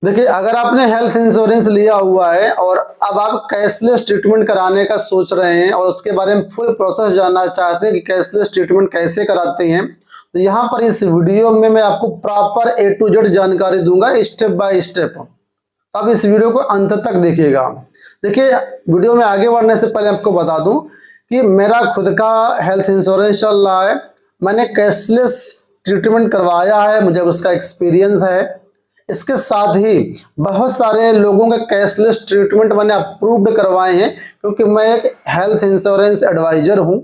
देखिए, अगर आपने हेल्थ इंश्योरेंस लिया हुआ है और अब आप कैशलेस ट्रीटमेंट कराने का सोच रहे हैं और उसके बारे में फुल प्रोसेस जानना चाहते हैं कि कैशलेस ट्रीटमेंट कैसे कराते हैं, तो यहाँ पर इस वीडियो में मैं आपको प्रॉपर A to Z जानकारी दूंगा, स्टेप बाय स्टेप। आप इस वीडियो को अंत तक देखिएगा। देखिए, वीडियो में आगे बढ़ने से पहले आपको बता दूं कि मेरा खुद का हेल्थ इंश्योरेंस चल रहा है। मैंने कैशलेस ट्रीटमेंट करवाया है, मुझे उसका एक्सपीरियंस है। इसके साथ ही बहुत सारे लोगों के कैशलेस ट्रीटमेंट मैंने अप्रूव्ड करवाए हैं, क्योंकि मैं एक हेल्थ इंश्योरेंस एडवाइजर हूं।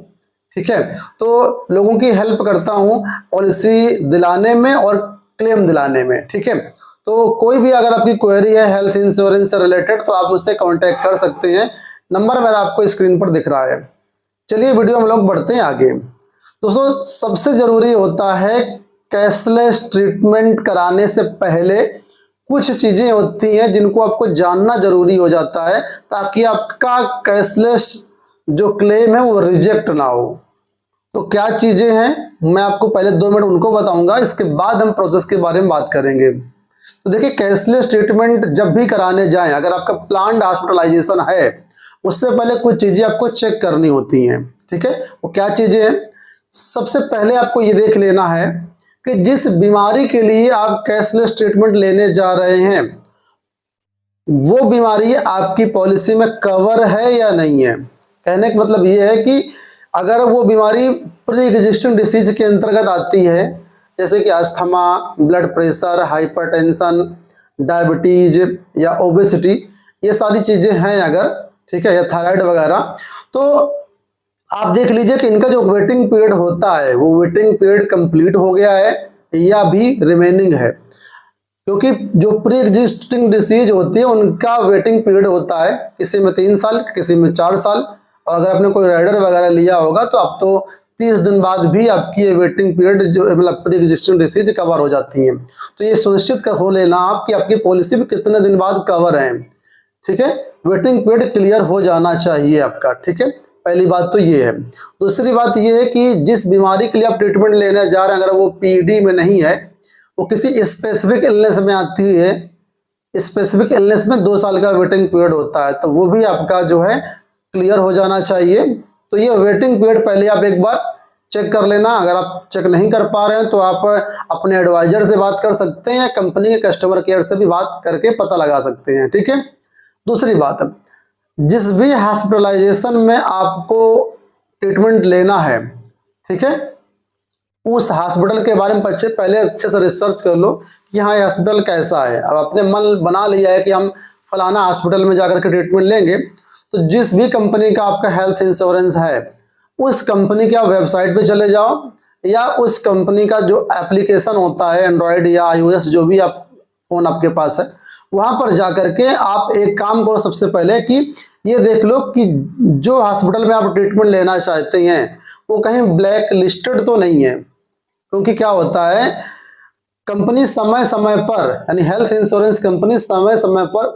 ठीक है, तो लोगों की हेल्प करता हूं पॉलिसी दिलाने में और क्लेम दिलाने में। ठीक है, तो कोई भी अगर आपकी क्वेरी है हेल्थ इंश्योरेंस से रिलेटेड तो आप मुझसे कांटेक्ट कर सकते हैं। नंबर मेरा आपको स्क्रीन पर दिख रहा है। चलिए वीडियो हम लोग बढ़ते हैं आगे। दोस्तों, सबसे जरूरी होता है कैशलेस ट्रीटमेंट कराने से पहले कुछ चीजें होती हैं जिनको आपको जानना जरूरी हो जाता है, ताकि आपका कैशलेस जो क्लेम है वो रिजेक्ट ना हो। तो क्या चीजें हैं, मैं आपको पहले 2 मिनट उनको बताऊंगा, इसके बाद हम प्रोसेस के बारे में बात करेंगे। तो देखिए, कैशलेस ट्रीटमेंट जब भी कराने जाएं, अगर आपका प्लान्ड हॉस्पिटलाइजेशन है, उससे पहले कुछ चीजें आपको चेक करनी होती हैं। ठीक है, वो क्या चीजें हैं? सबसे पहले आपको ये देख लेना है कि जिस बीमारी के लिए आप कैशलेस ट्रीटमेंट लेने जा रहे हैं, वो बीमारी आपकी पॉलिसी में कवर है या नहीं है। कहने का मतलब ये है कि अगर वो बीमारी प्री एग्जिस्टिंग डिसीज के अंतर्गत आती है, जैसे कि asthma, blood pressure, hypertension, diabetes या ओबेसिटी, ये सारी चीजें हैं अगर, ठीक है, या थायराइड वगैरह, तो आप देख लीजिए कि इनका जो वेटिंग पीरियड होता है वो वेटिंग पीरियड कंप्लीट हो गया है या भी रिमेनिंग है। क्योंकि जो प्री एग्जिस्टिंग डिसीज होती है उनका वेटिंग पीरियड होता है, किसी में 3 साल, किसी में 4 साल, और अगर आपने कोई राइडर वगैरह लिया होगा तो अब तो 30 दिन बाद भी आपकी ये वेटिंग पीरियड जो मतलब प्री एग्जिस्टिंग डिसीज कवर हो जाती हैं। तो ये सुनिश्चित कर हो लेना आप कि आपकी पॉलिसी में कितने दिन बाद कवर है। ठीक है, वेटिंग पीरियड क्लियर हो जाना चाहिए आपका। ठीक है, पहली बात तो ये है। दूसरी बात ये है कि जिस बीमारी के लिए आप ट्रीटमेंट लेने जा रहे हैं, अगर वो पीडी में नहीं है, वो किसी स्पेसिफिक इलनेस में आती है, स्पेसिफिक इलनेस में 2 साल का वेटिंग पीरियड होता है, तो वो भी आपका जो है क्लियर हो जाना चाहिए। तो ये वेटिंग पीरियड पहले आप एक बार चेक कर लेना। अगर आप चेक नहीं कर पा रहे हैं तो आप अपने एडवाइजर से बात कर सकते हैं या कंपनी के कस्टमर केयर से भी बात करके पता लगा सकते हैं। ठीक है, दूसरी बात, जिस भी हॉस्पिटलाइजेशन में आपको ट्रीटमेंट लेना है, ठीक है, उस हॉस्पिटल के बारे में पहले अच्छे से रिसर्च कर लो कि हाँ ये हॉस्पिटल कैसा है। अब आपने मन बना लिया है कि हम फलाना हॉस्पिटल में जाकर के ट्रीटमेंट लेंगे, तो जिस भी कंपनी का आपका हेल्थ इंश्योरेंस है उस कंपनी के आप वेबसाइट पे चले जाओ, या उस कंपनी का जो एप्लीकेशन होता है एंड्रॉयड या iOS, जो भी आप फोन आपके पास है, वहां पर जाकर के आप एक काम करो। सबसे पहले कि ये देख लो कि जो हॉस्पिटल में आप ट्रीटमेंट लेना चाहते हैं वो कहीं ब्लैक लिस्टेड तो नहीं है। क्योंकि क्या होता है, कंपनी समय समय पर, यानी हेल्थ इंश्योरेंस कंपनी समय समय पर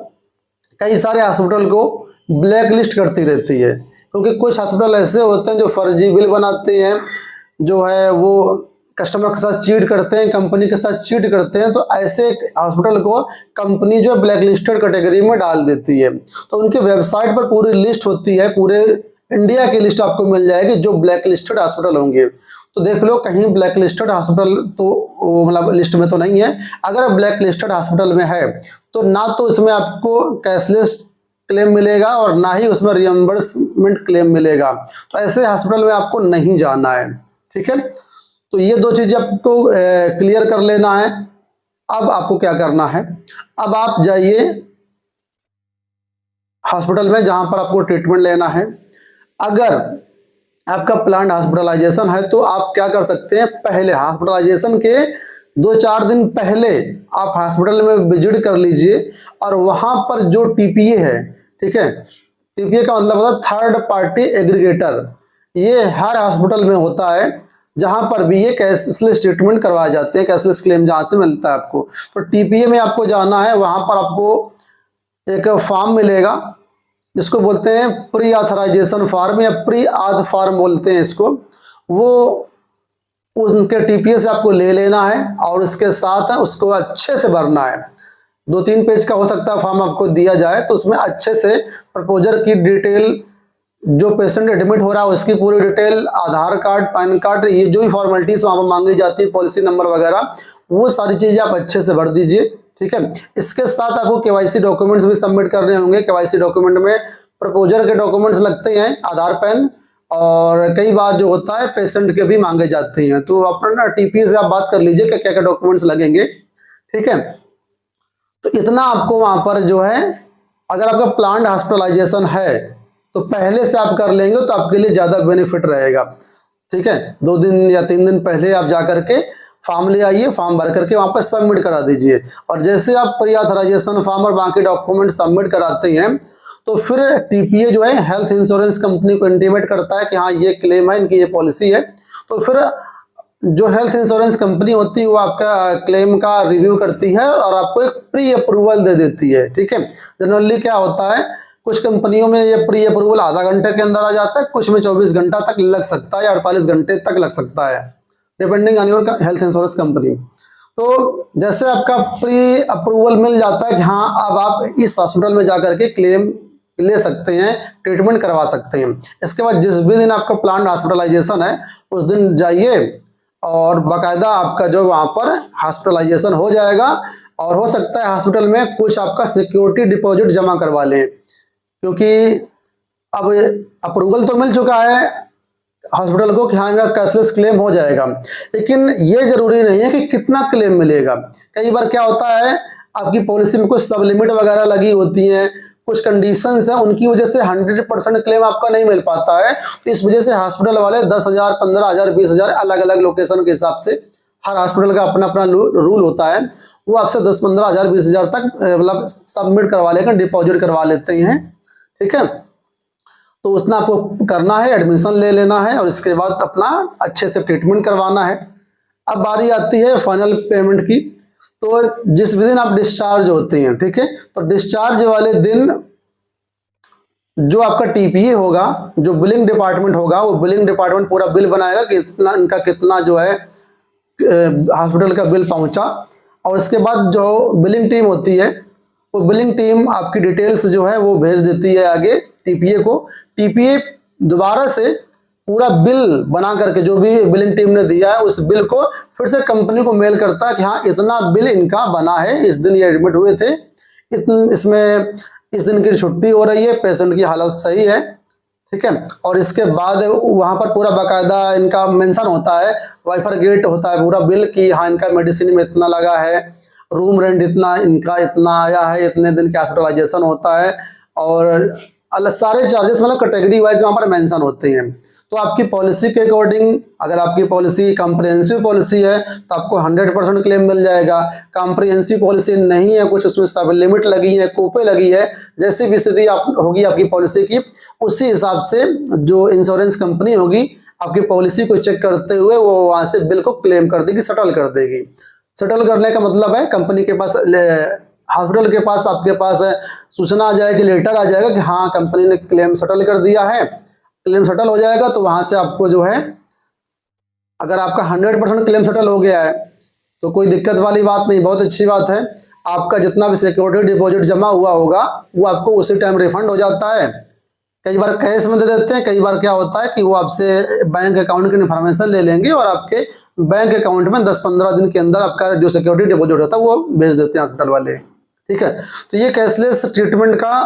कई सारे हॉस्पिटल को ब्लैक लिस्ट करती रहती है। क्योंकि कुछ हॉस्पिटल ऐसे होते हैं जो फर्जी बिल बनाते हैं, जो है वो कस्टमर के साथ चीट करते हैं, कंपनी के साथ चीट करते हैं, तो ऐसे हॉस्पिटल को कंपनी जो ब्लैक लिस्टेड कैटेगरी में डाल देती है। तो उनकी वेबसाइट पर पूरी लिस्ट होती है, पूरे इंडिया की लिस्ट आपको मिल जाएगी जो ब्लैक लिस्टेड हॉस्पिटल होंगे। तो देख लो कहीं ब्लैक लिस्टेड हॉस्पिटल तो मतलब लिस्ट में तो नहीं है। अगर ब्लैक लिस्टेड हॉस्पिटल में है तो ना तो इसमें आपको कैशलेस क्लेम मिलेगा और ना ही उसमें रियम्बर्समेंट क्लेम मिलेगा। तो ऐसे हॉस्पिटल में आपको नहीं जाना है। ठीक है, तो ये 2 चीजें आपको क्लियर कर लेना है। अब आपको क्या करना है, अब आप जाइए हॉस्पिटल में जहां पर आपको ट्रीटमेंट लेना है। अगर आपका प्लान्ड हॉस्पिटलाइजेशन है तो आप क्या कर सकते हैं, पहले हॉस्पिटलाइजेशन के 2-4 दिन पहले आप हॉस्पिटल में विजिट कर लीजिए, और वहां पर जो टीपीए है, ठीक है, टीपीए का मतलब होता है थर्ड पार्टी एग्रीगेटर, ये हर हॉस्पिटल में होता है जहां पर भी ये कैशलेस ट्रीटमेंट करवाए जाते हैं, कैशलेस क्लेम जहां से मिलता है आपको। तो टीपीए में आपको जाना है, वहां पर आपको एक फॉर्म मिलेगा जिसको बोलते हैं प्री ऑथराइजेशन फॉर्म या प्री आध फॉर्म बोलते हैं इसको। वो उनके टीपीए से आपको ले लेना है और उसके साथ उसको अच्छे से भरना है। 2-3 पेज का हो सकता है फॉर्म आपको दिया जाए, तो उसमें अच्छे से प्रपोजर की डिटेल, जो पेशेंट एडमिट हो रहा है उसकी पूरी डिटेल, आधार कार्ड, पैन कार्ड, ये जो भी फॉर्मेलिटीज वहाँ पर मांगी जाती है, पॉलिसी नंबर वगैरह, वो सारी चीज़ें आप अच्छे से भर दीजिए। ठीक है, इसके साथ आपको केवाईसी डॉक्यूमेंट्स भी सबमिट करने होंगे। केवाईसी डॉक्यूमेंट में प्रपोजर के डॉक्यूमेंट्स लगते हैं, आधार, पैन, और कई बार जो होता है पेशेंट के भी मांगे जाते हैं। तो अपना टीपीए से आप बात कर लीजिए कि क्या क्या डॉक्यूमेंट्स लगेंगे। ठीक है, तो इतना आपको वहाँ पर जो है, अगर आपका प्लान्ड हॉस्पिटलाइजेशन है तो पहले से आप कर लेंगे तो आपके लिए ज़्यादा बेनिफिट रहेगा। ठीक है, 2 दिन या 3 दिन पहले आप जा करके फॉर्म ले आइए, फॉर्म भर करके वहाँ पर सबमिट करा दीजिए, और जैसे आप प्री ऑथराइजेशन फॉर्म और बाकी डॉक्यूमेंट सबमिट कराते हैं तो फिर टीपीए जो है हेल्थ इंश्योरेंस कंपनी को इंटीमेट करता है कि हाँ ये क्लेम है, इनकी ये पॉलिसी है। तो फिर जो हेल्थ इंश्योरेंस कंपनी होती है वो आपका क्लेम का रिव्यू करती है और आपको एक प्री अप्रूवल दे देती है। ठीक है, जनरली क्या होता है, कुछ कंपनियों में ये प्री अप्रूवल आधा घंटे के अंदर आ जाता है, कुछ में 24 घंटा तक लग सकता है या 48 घंटे तक लग सकता है, depending on your health insurance company. तो जैसे आपका प्री अप्रूवल मिल जाता है कि हाँ अब आप इस हॉस्पिटल में जाकर के क्लेम ले सकते हैं, ट्रीटमेंट करवा सकते हैं। इसके बाद जिस भी दिन आपका प्लान हॉस्पिटलाइजेशन है उस दिन जाइए और बाकायदा आपका जो वहाँ पर हॉस्पिटलाइजेशन हो जाएगा, और हो सकता है हॉस्पिटल में कुछ आपका सिक्योरिटी डिपॉजिट जमा करवा लें, क्योंकि अब अप्रूवल तो मिल चुका है हॉस्पिटल को कि हाँ इनका कैशलेस क्लेम हो जाएगा, लेकिन ये जरूरी नहीं है कि कितना क्लेम मिलेगा। कई बार क्या होता है, आपकी पॉलिसी में कुछ सब लिमिट वगैरह लगी होती हैं, कुछ कंडीशंस हैं, उनकी वजह से 100% क्लेम आपका नहीं मिल पाता है। तो इस वजह से हॉस्पिटल वाले 10,000, 15,000, 20,000 अलग अलग लोकेशन के हिसाब से, हर हॉस्पिटल का अपना अपना रूल होता है, वो आपसे 10-15,000, 20,000 तक मतलब सबमिट करवा लेकर डिपॉजिट करवा लेते हैं। ठीक है, तो उतना आपको करना है, एडमिशन ले लेना है और इसके बाद अपना अच्छे से ट्रीटमेंट करवाना है। अब बारी आती है फाइनल पेमेंट की। तो जिस भी दिन आप डिस्चार्ज होते हैं, ठीक है, तो डिस्चार्ज वाले दिन जो आपका टीपीए होगा, जो बिलिंग डिपार्टमेंट होगा, वो बिलिंग डिपार्टमेंट पूरा बिल बनाएगा कि इतना इनका कितना जो है हॉस्पिटल का बिल पहुंचा, और इसके बाद जो बिलिंग टीम होती है वो बिलिंग टीम आपकी डिटेल्स जो है वो भेज देती है आगे टीपीए को। टीपीए दोबारा से पूरा बिल बना करके, जो भी बिलिंग टीम ने दिया है उस बिल को फिर से कंपनी को मेल करता है कि हाँ इतना बिल इनका बना है, इस दिन ये एडमिट हुए थे, इसमें इस दिन की छुट्टी हो रही है, पेशेंट की हालत सही है। ठीक है, और इसके बाद वहाँ पर पूरा बाकायदा इनका मेंशन होता है, वाइफर गेट होता है पूरा बिल की हाँ इनका मेडिसिन में इतना लगा है, रूम रेंट इतना इनका इतना आया है, इतने दिन का हॉस्पिटलाइजेशन होता है, और सारे चार्जेस मतलब कैटेगरी वाइज वहाँ पर मेंशन होते हैं। तो आपकी पॉलिसी के अकॉर्डिंग, अगर आपकी पॉलिसी कॉम्प्रिहेंसिव पॉलिसी है तो आपको 100% क्लेम मिल जाएगा। कॉम्प्रिहेंसिव पॉलिसी नहीं है, कुछ उसमें सब लिमिट लगी है, कोपे लगी है, जैसी भी स्थिति आप होगी आपकी पॉलिसी की, उसी हिसाब से जो इंश्योरेंस कंपनी होगी आपकी पॉलिसी को चेक करते हुए वो वहाँ से बिल को क्लेम कर देगी, सेटल कर देगी। सेटल करने का मतलब है कंपनी के पास, हॉस्पिटल के पास, आपके पास सूचना आ जाएगी, लेटर आ जाएगा कि हाँ कंपनी ने क्लेम सेटल कर दिया है। क्लेम सेटल हो जाएगा तो वहां से आपको जो है, अगर आपका 100% क्लेम सेटल हो गया है तो कोई दिक्कत वाली बात नहीं, बहुत अच्छी बात है। आपका जितना भी सिक्योरिटी डिपॉजिट जमा हुआ होगा वो आपको उसी टाइम रिफंड हो जाता है। कई बार कैश में दे देते हैं, कई बार क्या होता है कि वो आपसे बैंक अकाउंट की इन्फॉर्मेशन ले लेंगे और आपके बैंक अकाउंट में 10-15 दिन के अंदर आपका जो सिक्योरिटी डिपॉजिट होता है वो भेज देते हैं हॉस्पिटल वाले। ठीक है, तो ये कैशलेस ट्रीटमेंट का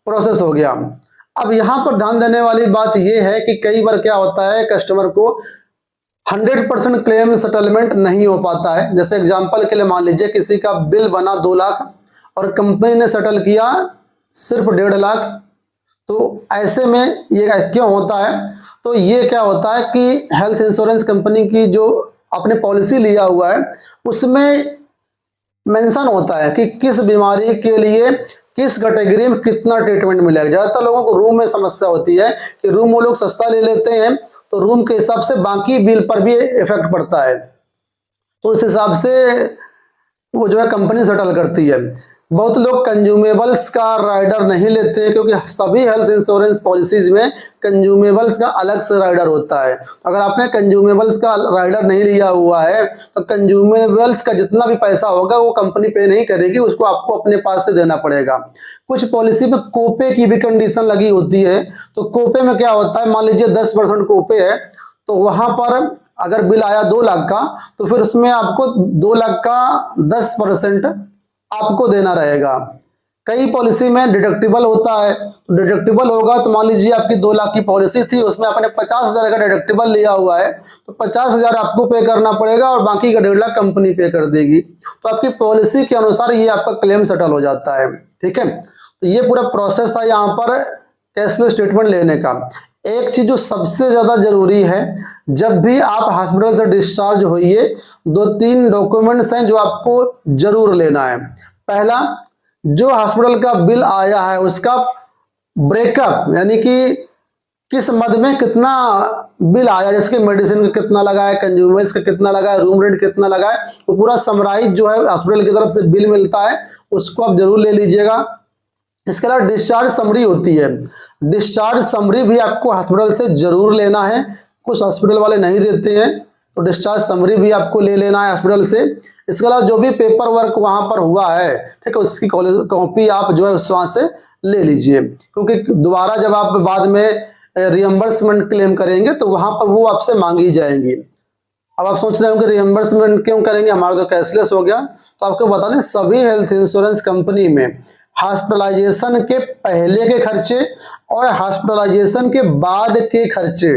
प्रोसेस हो गया। अब यहाँ पर ध्यान देने वाली बात यह है कि कई बार क्या होता है, कस्टमर को 100% क्लेम सेटलमेंट नहीं हो पाता है। जैसे एग्जांपल के लिए मान लीजिए किसी का बिल बना 2 लाख और कंपनी ने सेटल किया सिर्फ 1.5 लाख, तो ऐसे में ये क्यों होता है? तो ये क्या होता है कि हेल्थ इंश्योरेंस कंपनी की जो आपने पॉलिसी लिया हुआ है उसमें मेंशन होता है कि किस बीमारी के लिए किस कैटेगरी में कितना ट्रीटमेंट मिलेगा। ज़्यादातर लोगों को रूम में समस्या होती है कि रूम वो लोग सस्ता ले लेते हैं तो रूम के हिसाब से बाकी बिल पर भी इफेक्ट पड़ता है, तो इस हिसाब से वो जो है कंपनी सेटल करती है। बहुत लोग कंज्यूमेबल्स का राइडर नहीं लेते हैं, क्योंकि सभी हेल्थ इंश्योरेंस पॉलिसीज में कंज्यूमेबल्स का अलग से राइडर होता है। अगर आपने कंज्यूमेबल्स का राइडर नहीं लिया हुआ है तो कंज्यूमेबल्स का जितना भी पैसा होगा वो कंपनी पे नहीं करेगी, उसको आपको अपने पास से देना पड़ेगा। कुछ पॉलिसी में कोपे की भी कंडीशन लगी होती है। तो कोपे में क्या होता है, मान लीजिए 10% कोपे है, तो वहां पर अगर बिल आया 2 लाख का, तो फिर उसमें आपको 2 लाख का 10% आपको देना रहेगा। कई पॉलिसी में डिडक्टिबल होता है, तो डिडक्टिबल होगा तो मान लीजिए आपकी 2 लाख की पॉलिसी थी, उसमें आपने 50,000 का डिडक्टिबल लिया हुआ है, तो 50,000 आपको पे करना पड़ेगा और बाकी का 1.5 लाख कंपनी पे कर देगी। तो आपकी पॉलिसी के अनुसार ये आपका क्लेम सेटल हो जाता है। ठीक है, तो ये पूरा प्रोसेस था यहाँ पर कैशलेस स्टेटमेंट लेने का। एक चीज जो सबसे ज्यादा जरूरी है, जब भी आप हॉस्पिटल से डिस्चार्ज होइए, 2-3 डॉक्यूमेंट्स हैं जो आपको जरूर लेना है। पहला, जो हॉस्पिटल का बिल आया है उसका ब्रेकअप, यानी कि किस मद में कितना बिल आया, जैसे कि मेडिसिन का कितना लगा है, कंज्यूमर्स का कितना लगा है, रूम रेंट कितना लगा है, तो पूरा समराइज जो है हॉस्पिटल की तरफ से बिल मिलता है, उसको आप जरूर ले लीजिएगा। इसके अलावा डिस्चार्ज समरी होती है, डिस्चार्ज समरी भी आपको हॉस्पिटल से जरूर लेना है। कुछ हॉस्पिटल वाले नहीं देते हैं, तो डिस्चार्ज समरी भी आपको ले लेना है हॉस्पिटल से। इसके अलावा जो भी पेपर वर्क वहां पर हुआ है, ठीक है, उसकी कॉपी आप जो है उस वहां से ले लीजिए, क्योंकि दोबारा जब आप बाद में रियम्बर्समेंट क्लेम करेंगे तो वहां पर वो आपसे मांगी जाएंगी। अब आप सोच रहे हो कि रियम्बर्समेंट क्यों करेंगे, हमारा तो कैशलेस हो गया। तो आपको बता दें, सभी हेल्थ इंश्योरेंस कंपनी में हॉस्पिटलाइजेशन के पहले के खर्चे और हॉस्पिटलाइजेशन के बाद के खर्चे,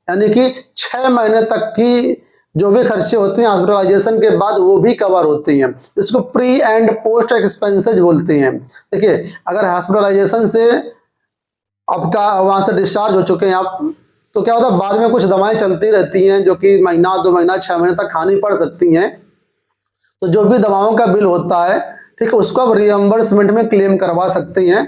यानी कि 6 महीने तक की जो भी खर्चे होते हैं हॉस्पिटलाइजेशन के बाद, वो भी कवर होती हैं। इसको प्री एंड पोस्ट एक्सपेंसेज बोलते हैं। देखिए, अगर हॉस्पिटलाइजेशन से आपका वहां से डिस्चार्ज हो चुके हैं आप, तो क्या होता है, बाद में कुछ दवाएं चलती रहती हैं जो कि महीना 2 महीना 6 महीने तक खानी पड़ सकती हैं। तो जो भी दवाओं का बिल होता है, ठीक है, उसको आप रियम्बर्समेंट में क्लेम करवा सकते हैं।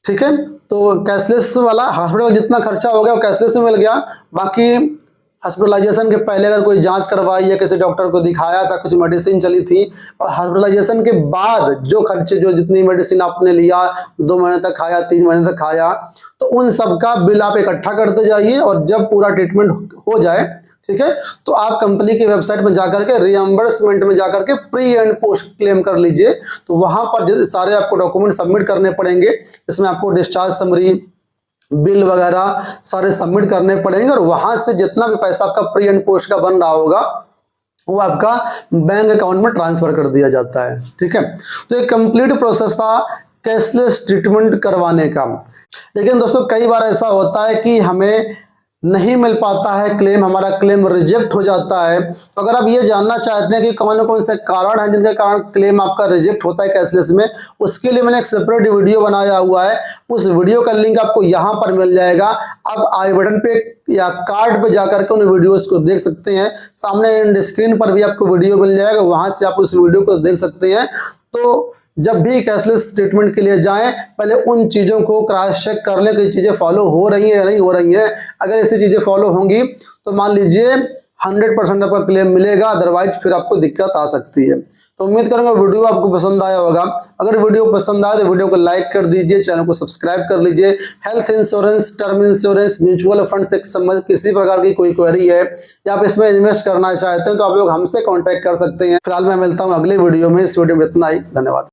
ठीक है, तो कैशलेस वाला हॉस्पिटल जितना खर्चा हो गया वो कैशलेस में मिल गया। बाकी हॉस्पिटलाइजेशन के पहले अगर कोई जांच करवाई या किसी डॉक्टर को दिखाया था, कुछ मेडिसिन चली थी, और हॉस्पिटलाइजेशन के बाद जो खर्चे, जो जितनी मेडिसिन आपने लिया, 2 महीने तक खाया, 3 महीने तक खाया, तो उन सब का बिल आप इकट्ठा करते जाइए, और जब पूरा ट्रीटमेंट हो जाए, ठीक है, तो आप कंपनी की वेबसाइट में जाकर के रियम्बर्समेंट में जाकर के प्री एंड पोस्ट क्लेम कर लीजिए। तो वहां पर सारे आपको डॉक्यूमेंट सबमिट करने पड़ेंगे। इसमें आपको डिस्चार्ज समरी, बिल वगैरह सारे सबमिट करने पड़ेंगे, और वहां से जितना भी पैसा आपका प्री एंड पोस्ट का बन रहा होगा वो आपका बैंक अकाउंट में ट्रांसफर कर दिया जाता है। ठीक है, तो एक कंप्लीट प्रोसेस था कैशलेस ट्रीटमेंट करवाने का। लेकिन दोस्तों, कई बार ऐसा होता है कि हमें नहीं मिल पाता है क्लेम, हमारा क्लेम रिजेक्ट हो जाता है। तो अगर आप ये जानना चाहते हैं कि कौन कौन से कारण हैं जिनके कारण क्लेम आपका रिजेक्ट होता है कैशलेस में, उसके लिए मैंने एक सेपरेट वीडियो बनाया हुआ है। उस वीडियो का लिंक आपको यहाँ पर मिल जाएगा। आप आई बटन पे या कार्ड पे जाकर के उन वीडियोस को देख सकते हैं। सामने स्क्रीन पर भी आपको वीडियो मिल जाएगा, वहां से आप उस वीडियो को देख सकते हैं। तो जब भी कैशलेस ट्रीटमेंट के लिए जाएं, पहले उन चीज़ों को क्रॉस चेक कर लें कि चीज़ें फॉलो हो रही हैं या नहीं हो रही हैं। अगर ऐसी चीज़ें फॉलो होंगी तो मान लीजिए 100% आपका क्लेम मिलेगा, अदरवाइज फिर आपको दिक्कत आ सकती है। तो उम्मीद करूंगा वीडियो आपको पसंद आया होगा। अगर वीडियो पसंद आए तो वीडियो को लाइक कर दीजिए, चैनल को सब्सक्राइब कर लीजिए। Health insurance, term insurance, mutual fund से संबंधित किसी प्रकार की कोई क्वेरी है या आप इसमें इन्वेस्ट करना चाहते हैं तो आप लोग हमसे कॉन्टैक्ट कर सकते हैं। फिलहाल मैं मिलता हूँ अगले वीडियो में। इस वीडियो में इतना ही, धन्यवाद।